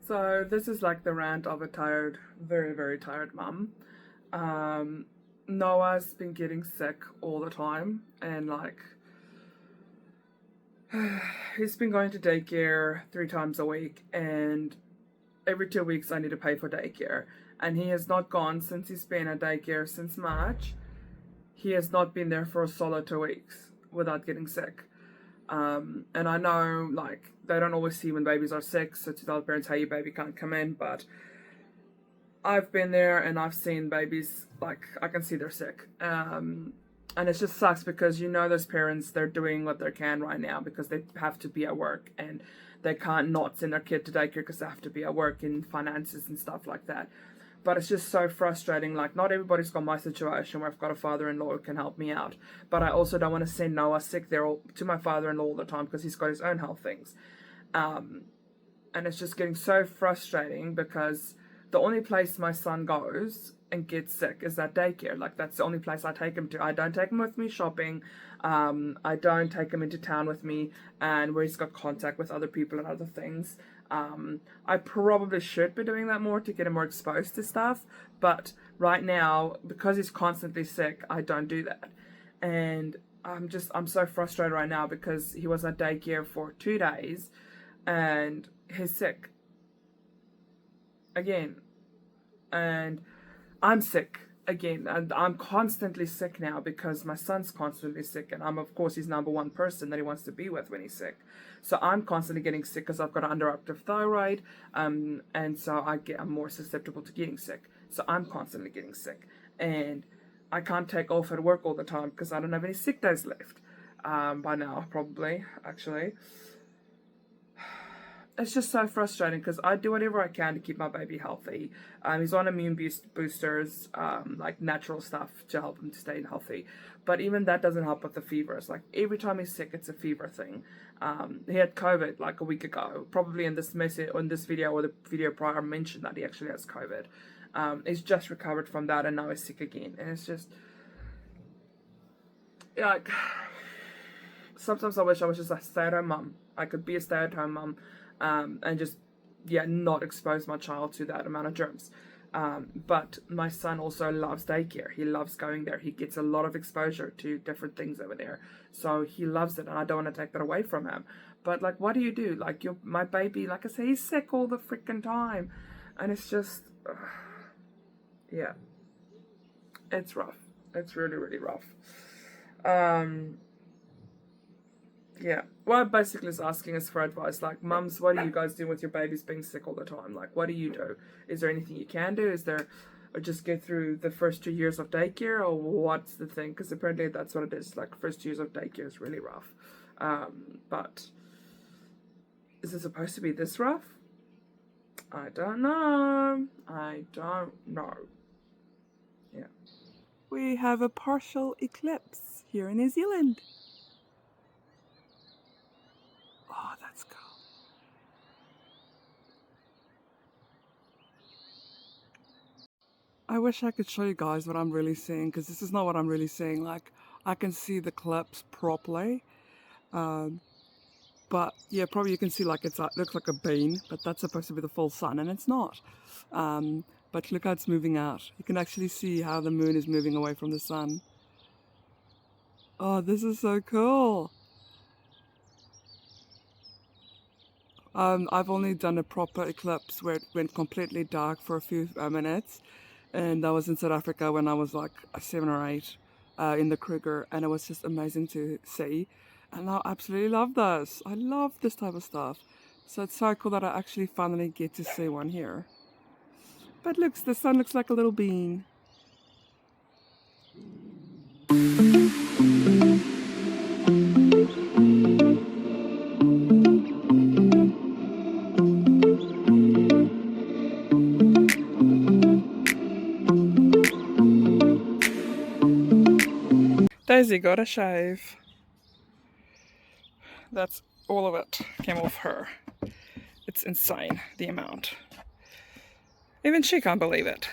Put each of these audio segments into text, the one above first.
So this is like the rant of a tired, very, very tired mum. Noah's been getting sick all the time, and like he's been going to daycare 3 times a week, and every 2 weeks I need to pay for daycare. And he has not gone since he's been at daycare since March. He has not been there for a solid 2 weeks without getting sick. And I know, like, they don't always see when babies are sick, so to tell parents, hey, your baby can't come in, but I've been there and I've seen babies, like, I can see they're sick. And it just sucks because you know those parents, they're doing what they can right now because they have to be at work and they can't not send their kid to daycare because they have to be at work in finances and stuff like that. But it's just so frustrating. Like, not everybody's got my situation where I've got a father-in-law who can help me out. But I also don't want to send Noah sick there to my father-in-law all the time because he's got his own health things. And it's just getting so frustrating because the only place my son goes and gets sick is that daycare. Like, that's the only place I take him to. I don't take him with me shopping. I don't take him into town with me and where he's got contact with other people and other things. I probably should be doing that more to get him more exposed to stuff, but right now, because he's constantly sick, I don't do that. And I'm so frustrated right now because he was at daycare for 2 days and he's sick again, and I'm sick again, and I'm constantly sick now because my son's constantly sick, and I'm, of course, his number one person that he wants to be with when he's sick. So I'm constantly getting sick because I've got an underactive thyroid, and so I'm more susceptible to getting sick. So I'm constantly getting sick, and I can't take off at work all the time because I don't have any sick days left. By now, probably, actually. It's just so frustrating because I do whatever I can to keep my baby healthy. He's on immune boosters, like natural stuff to help him to stay healthy. But even that doesn't help with the fevers. Like, every time he's sick, it's a fever thing. He had COVID like a week ago. Probably in this message, or in this video, or the video prior, mentioned that he actually has COVID. He's just recovered from that, and now he's sick again. And it's just, like, sometimes I wish I was just a stay-at-home mum. I could be a stay-at-home mum. And just, not expose my child to that amount of germs. But my son also loves daycare. He loves going there. He gets a lot of exposure to different things over there. So he loves it, and I don't want to take that away from him. But, like, what do you do? Like, my baby, like I say, he's sick all the freaking time. And it's just, it's rough. It's really, really rough. What I'm basically is asking is for advice. Like, mums, what do you guys do with your babies being sick all the time? Like, what do you do? Is there anything you can do? Or just get through the first 2 years of daycare, or what's the thing? Because apparently that's what it is. Like, first 2 years of daycare is really rough. But is it supposed to be this rough? I don't know. Yeah. We have a partial eclipse here in New Zealand. Oh, that's cool. I wish I could show you guys what I'm really seeing, because this is not what I'm really seeing. Like, I can see the eclipse properly. But yeah, probably you can see like it looks like a bean, but that's supposed to be the full sun, and it's not. But look how it's moving out. You can actually see how the moon is moving away from the sun. Oh, this is so cool. I've only done a proper eclipse where it went completely dark for a few minutes, and that was in South Africa when I was like 7 or 8 in the Kruger, and it was just amazing to see, and I absolutely love this. I love this type of stuff, so it's so cool that I actually finally get to see one here. But looks, the sun looks like a little bean. Daisy got a shave. That's all of it came off her. It's insane, the amount. Even she can't believe it.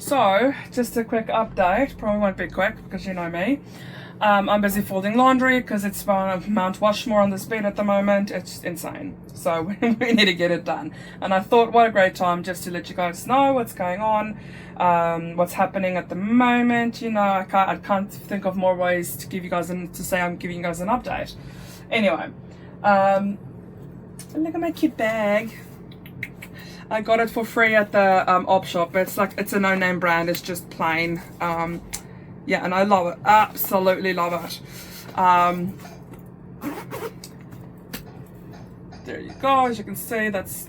So just a quick update, probably won't be quick because you know me. I'm busy folding laundry because it's Mount Washmore on this bed at the moment. It's insane. So we need to get it done. And I thought, what a great time just to let you guys know what's going on, what's happening at the moment. You know, I can't think of more ways to give you guys to say I'm giving you guys an update. Anyway, look at my cute bag. I got it for free at the op shop. It's a no-name brand. It's just plain. Yeah, and I love it. Absolutely love it. There you go. As you can see, that's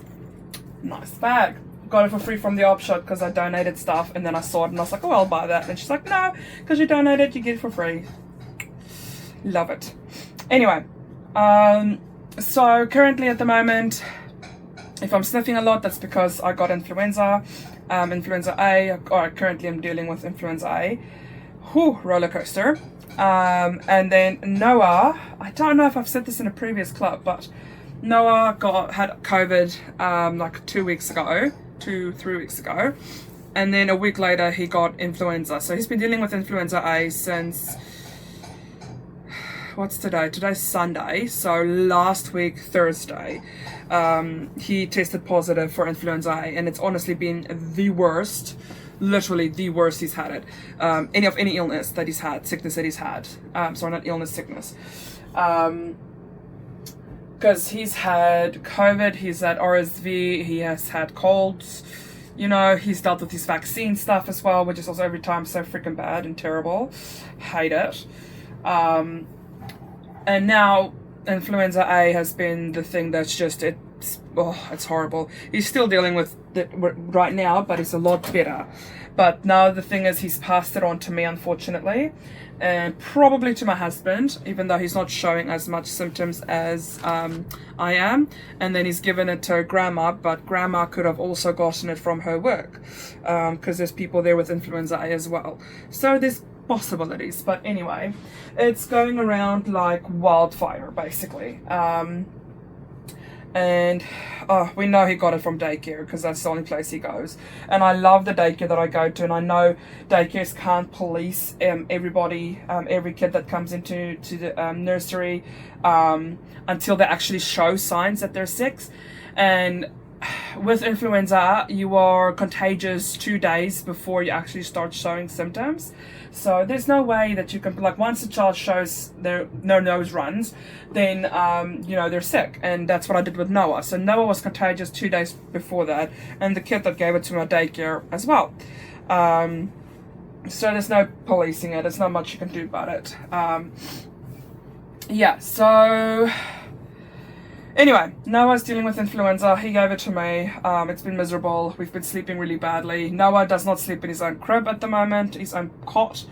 a nice bag. Got it for free from the op shop because I donated stuff, and then I saw it and I was like, oh, I'll buy that. And she's like, no, because you donated, you get it for free. Love it. Anyway, so currently at the moment, if I'm sniffing a lot, that's because I got influenza, Influenza A, or currently I'm dealing with Influenza A. Whew, roller coaster. And then Noah, I don't know if I've said this in a previous club, but Noah had COVID like 3 weeks ago, and then a week later he got influenza. So he's been dealing with Influenza A since, what's today? Today's Sunday, so last week Thursday. He tested positive for Influenza A, and it's honestly been the worst. Literally the worst he's had it. Any illness that he's had, sickness that he's had. Sorry, not illness, sickness. Because he's had COVID, he's had RSV, he has had colds. You know, he's dealt with his vaccine stuff as well, which is also every time so freaking bad and terrible. Hate it. And now Influenza A has been the thing that's just, it's horrible. He's still dealing with it right now, but it's a lot better. But now the thing is, he's passed it on to me, unfortunately, and probably to my husband, even though he's not showing as much symptoms as I am. And then he's given it to grandma, but grandma could have also gotten it from her work, because there's people there with Influenza A as well. So there's possibilities, but anyway, it's going around like wildfire, basically. And we know he got it from daycare because that's the only place he goes. And I love the daycare that I go to, and I know daycares can't police everybody, every kid that comes into the nursery until they actually show signs that they're sick. And with influenza, you are contagious 2 days before you actually start showing symptoms. So there's no way that you can, like, once a child shows their nose runs, then you know, they're sick. And that's what I did with Noah. So Noah was contagious 2 days before that, and the kid that gave it to my daycare as well. So there's no policing it. There's not much you can do about it. Yeah, so anyway, Noah's dealing with influenza. He gave it to me. It's been miserable. We've been sleeping really badly. Noah does not sleep in his own crib at the moment, his own cot,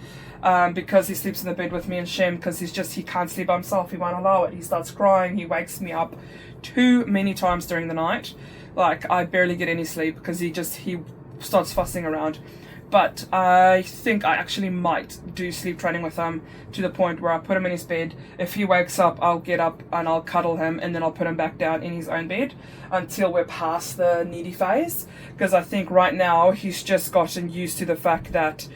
because he sleeps in the bed with me and Shem, because he can't sleep by himself. He won't allow it. He starts crying. He wakes me up too many times during the night. Like, I barely get any sleep because he starts fussing around. But I think I actually might do sleep training with him, to the point where I put him in his bed. If he wakes up, I'll get up and I'll cuddle him, and then I'll put him back down in his own bed until we're past the needy phase. Because I think right now he's just gotten used to the fact that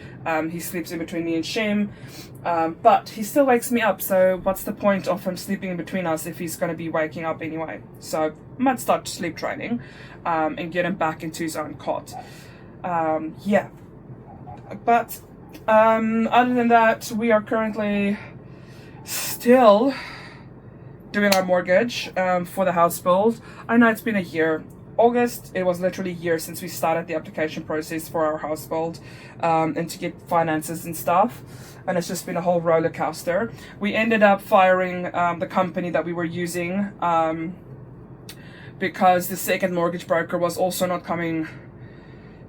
he sleeps in between me and Shem. But he still wakes me up, so what's the point of him sleeping in between us if he's going to be waking up anyway? So I might start sleep training and get him back into his own cot. Yeah. But other than that, we are currently still doing our mortgage for the house build. I know it's been a year. August, it was literally a year since we started the application process for our house build and to get finances and stuff. And it's just been a whole roller coaster. We ended up firing the company that we were using because the second mortgage broker was also not coming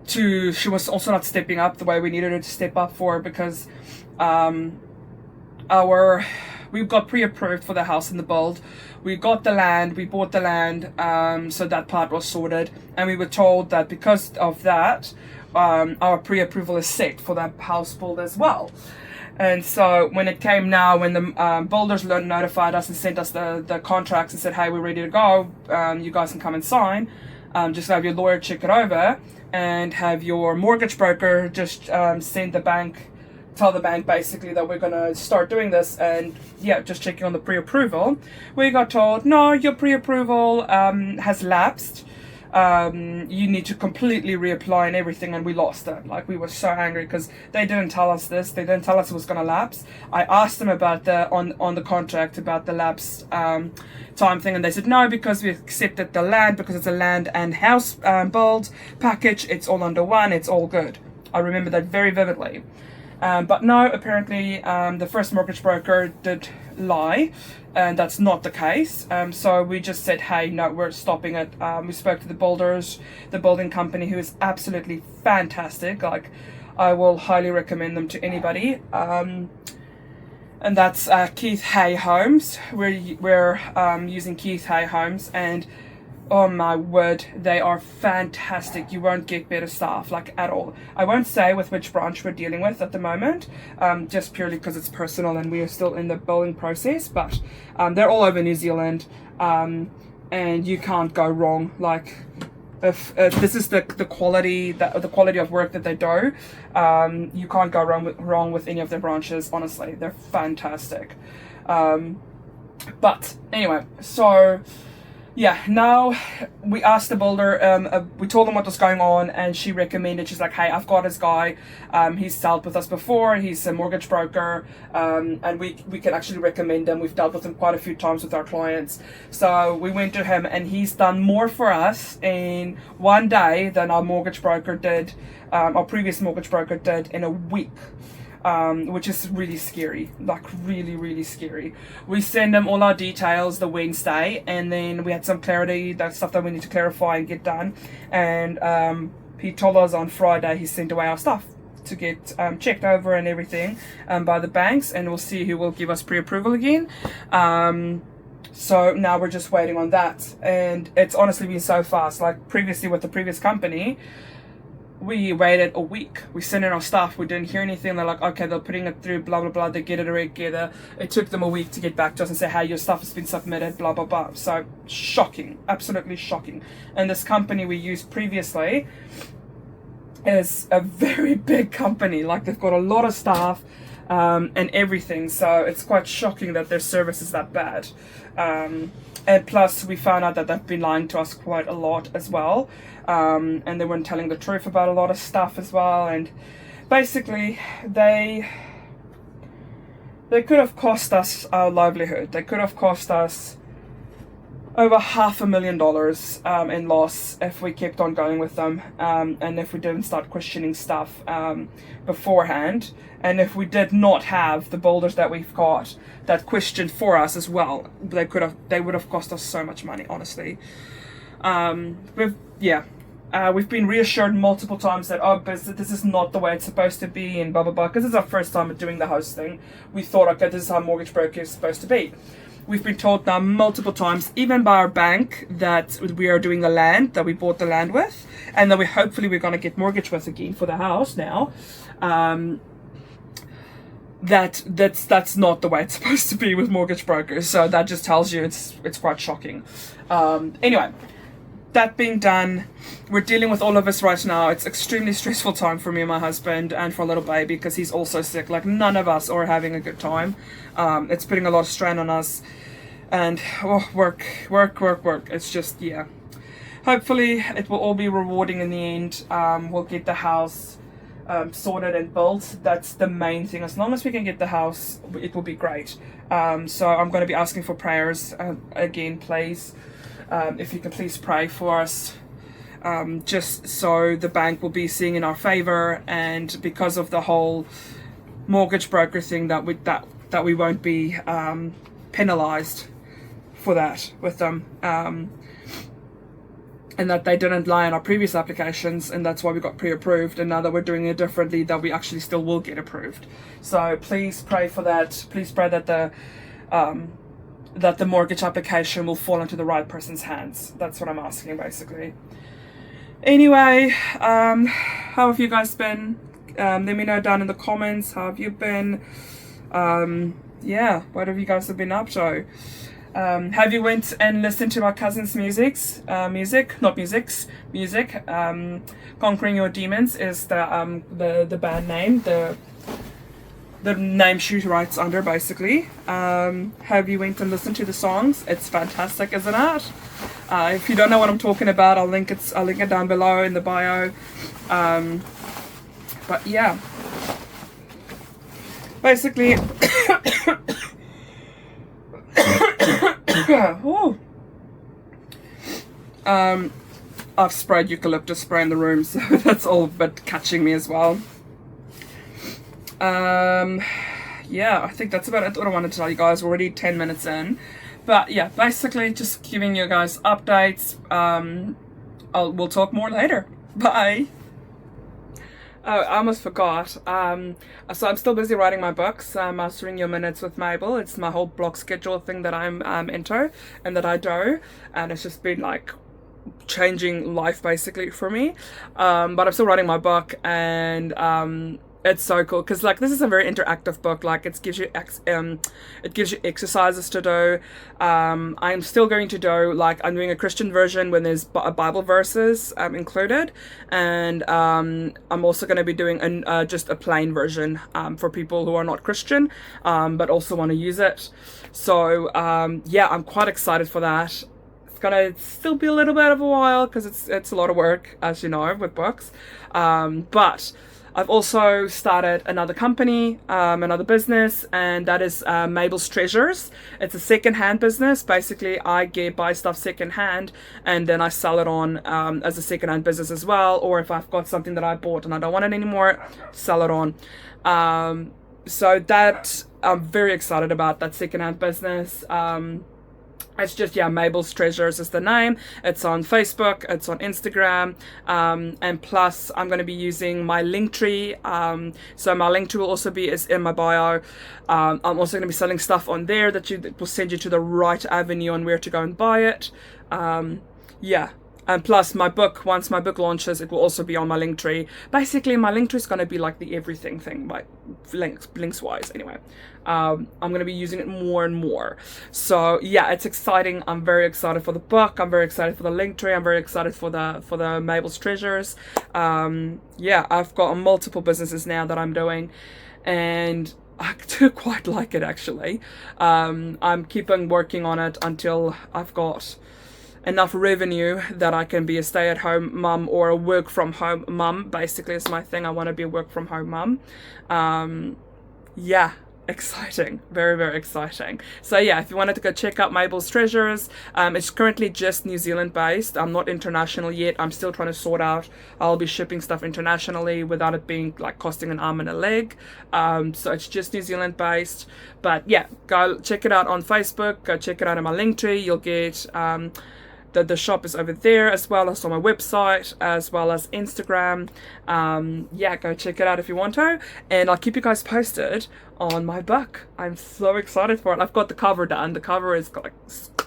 she was also not stepping up the way we needed her to step up for, because we got pre-approved for the house and the build. We got the land, we bought the land, so that part was sorted, and we were told that because of that, our pre-approval is set for that house build as well. And so when it came now, when the builders notified us and sent us the contracts and said, hey, we're ready to go, you guys can come and sign, just have your lawyer check it over, and have your mortgage broker just send the bank, tell the bank basically that we're going to start doing this, and yeah, just checking on the pre-approval. We got told, no, your pre-approval has lapsed. You need to completely reapply and everything, and we lost it. Like, we were so angry because they didn't tell us this. They didn't tell us it was going to lapse. I asked them about the on the contract about the lapse time thing, and they said no, because we accepted the land, because it's a land and house build package. It's all under one. It's all good. I remember that very vividly. But no, apparently the first mortgage broker did lie, and that's not the case. So we just said, hey, no, we're stopping it. We spoke to the builders, the building company, who is absolutely fantastic. Like, I will highly recommend them to anybody. And that's Keith Hay Homes. We're using Keith Hay Homes, and oh my word, they are fantastic. You won't get better staff, like, at all. I won't say with which branch we're dealing with at the moment, just purely because it's personal and we are still in the building process, but they're all over New Zealand, and you can't go wrong. Like, if this is the quality of work that they do, you can't go wrong with any of their branches. Honestly, they're fantastic. But anyway, so yeah, now we asked the builder, we told them what was going on, and she recommended, she's like, hey, I've got this guy, he's dealt with us before, he's a mortgage broker, and we can actually recommend him. We've dealt with him quite a few times with our clients. So we went to him, and he's done more for us in one day than our mortgage broker did, our previous mortgage broker did in a week. Which is really scary, like really, really scary. We send them all our details the Wednesday, and then we had some clarity, that stuff that we need to clarify and get done. And he told us on Friday he sent away our stuff to get checked over and everything by the banks, and we'll see who will give us pre-approval again. So now we're just waiting on that, and it's honestly been so fast. Like, previously with the previous company, we waited a week. We sent in our stuff. We didn't hear anything. They're like, okay, they're putting it through, blah, blah, blah. They get it together. It took them a week to get back to us and say, hey, your stuff has been submitted, blah, blah, blah. So shocking, absolutely shocking. And this company we used previously is a very big company. Like, they've got a lot of staff and everything. So it's quite shocking that their service is that bad. And plus, we found out that they've been lying to us quite a lot as well. And they weren't telling the truth about a lot of stuff as well. And basically, they could have cost us our livelihood. They could have cost us over $500,000 in loss if we kept on going with them, and if we didn't start questioning stuff beforehand, and if we did not have the builders that we've got that questioned for us as well. They would have cost us so much money, honestly. We've been reassured multiple times that, oh, but this is not the way it's supposed to be, and blah blah blah, because it's our first time doing the house thing. We thought, okay, this is how mortgage broker is supposed to be. We've been told now multiple times, even by our bank, that we are doing the land, that we bought the land with, and that hopefully we're going to get mortgage with again for the house now. That's not the way it's supposed to be with mortgage brokers. So that just tells you it's quite shocking. Anyway, that being done, we're dealing with all of this right now. It's extremely stressful time for me and my husband, and for little baby, because he's also sick. Like, none of us are having a good time. It's putting a lot of strain on us, and work. It's just, yeah. Hopefully it will all be rewarding in the end. We'll get the house sorted and built. That's the main thing. As long as we can get the house, it will be great. So I'm going to be asking for prayers again, please. If you can please pray for us, just so the bank will be seeing in our favor, and because of the whole mortgage broker thing, that we won't be penalized for that with them, and that they didn't lie on our previous applications, and that's why we got pre-approved, and now that we're doing it differently, that we actually still will get approved. So please pray for that. Please pray that the mortgage application will fall into the right person's hands. That's what I'm asking, basically. Anyway, how have you guys been? Let me know down in the comments, how have you been? Yeah, what have you guys been up to? Have you went and listened to my cousin's music? Conquering Your Demons is the band name, the name she writes under, basically. Have you went and listened to the songs? It's fantastic, isn't it? If you don't know what I'm talking about, I'll link it down below in the bio. But yeah, basically. I've sprayed eucalyptus spray in the room, so that's all but catching me as well. Yeah, I think that's about it. What I wanted to tell you guys. We're already 10 minutes in, but yeah, basically just giving you guys updates. We'll talk more later. Bye. Oh, I almost forgot. So I'm still busy writing my books, Mastering Your Minutes with Mabel. It's my whole block schedule thing that I'm into and that I do, and it's just been like changing life basically for me. But I'm still writing my book, and it's so cool because like this is a very interactive book. Like it gives you exercises to do. I'm still going to do, like, I'm doing a Christian version when there's Bible verses included, and I'm also going to be doing just a plain version for people who are not Christian but also want to use it. So yeah, I'm quite excited for that. It's gonna still be a little bit of a while because it's a lot of work, as you know, with books, but I've also started another company, another business, and that is Mabel's Treasures. It's a second-hand business. Basically, I buy stuff second-hand, and then I sell it on as a second-hand business as well. Or if I've got something that I bought and I don't want it anymore, sell it on. So that I'm very excited about that second-hand business. It's just, yeah, Mabel's Treasures is the name. It's on Facebook, it's on Instagram, and plus I'm going to be using my Linktree. So my Linktree will also be in my bio. I'm also going to be selling stuff on there that will send you to the right avenue on where to go and buy it. Yeah. And plus my book, once my book launches, it will also be on my Linktree. Basically, my Linktree is going to be like the everything thing, like links wise anyway. I'm going to be using it more and more. So yeah, it's exciting. I'm very excited for the book. I'm very excited for the Linktree. I'm very excited for the Mabel's Treasures. Yeah, I've got multiple businesses now that I'm doing, and I do quite like it actually. I'm keeping working on it until I've got enough revenue that I can be a stay-at-home mum or a work-from-home mum. Basically, is my thing. I want to be a work-from-home mum. Yeah, exciting, very, very exciting. So yeah, if you wanted to go check out Mabel's Treasures, it's currently just New Zealand based. I'm not international yet. I'm still trying to sort out. I'll be shipping stuff internationally without it being like costing an arm and a leg. So it's just New Zealand based. But yeah, go check it out on Facebook. Go check it out on my Linktree. You'll get the shop is over there, as well as on my website, as well as Instagram. Yeah, go check it out if you want to, and I'll keep you guys posted on my book. I'm so excited for it. I've got the cover done. The cover is like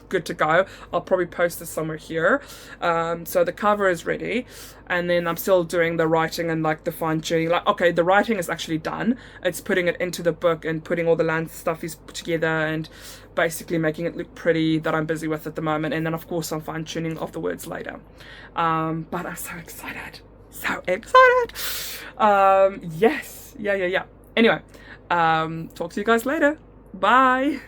good to go. I'll probably post this somewhere here. So the cover is ready, and then I'm still doing the writing and like the fine tuning. Like, okay, the writing is actually done. It's putting it into the book and putting all the land stuff is put together and basically making it look pretty, that I'm busy with at the moment. And then of course I'm fine tuning of the words later. But I'm so excited. So excited. Yes. Yeah. Anyway, talk to you guys later. Bye.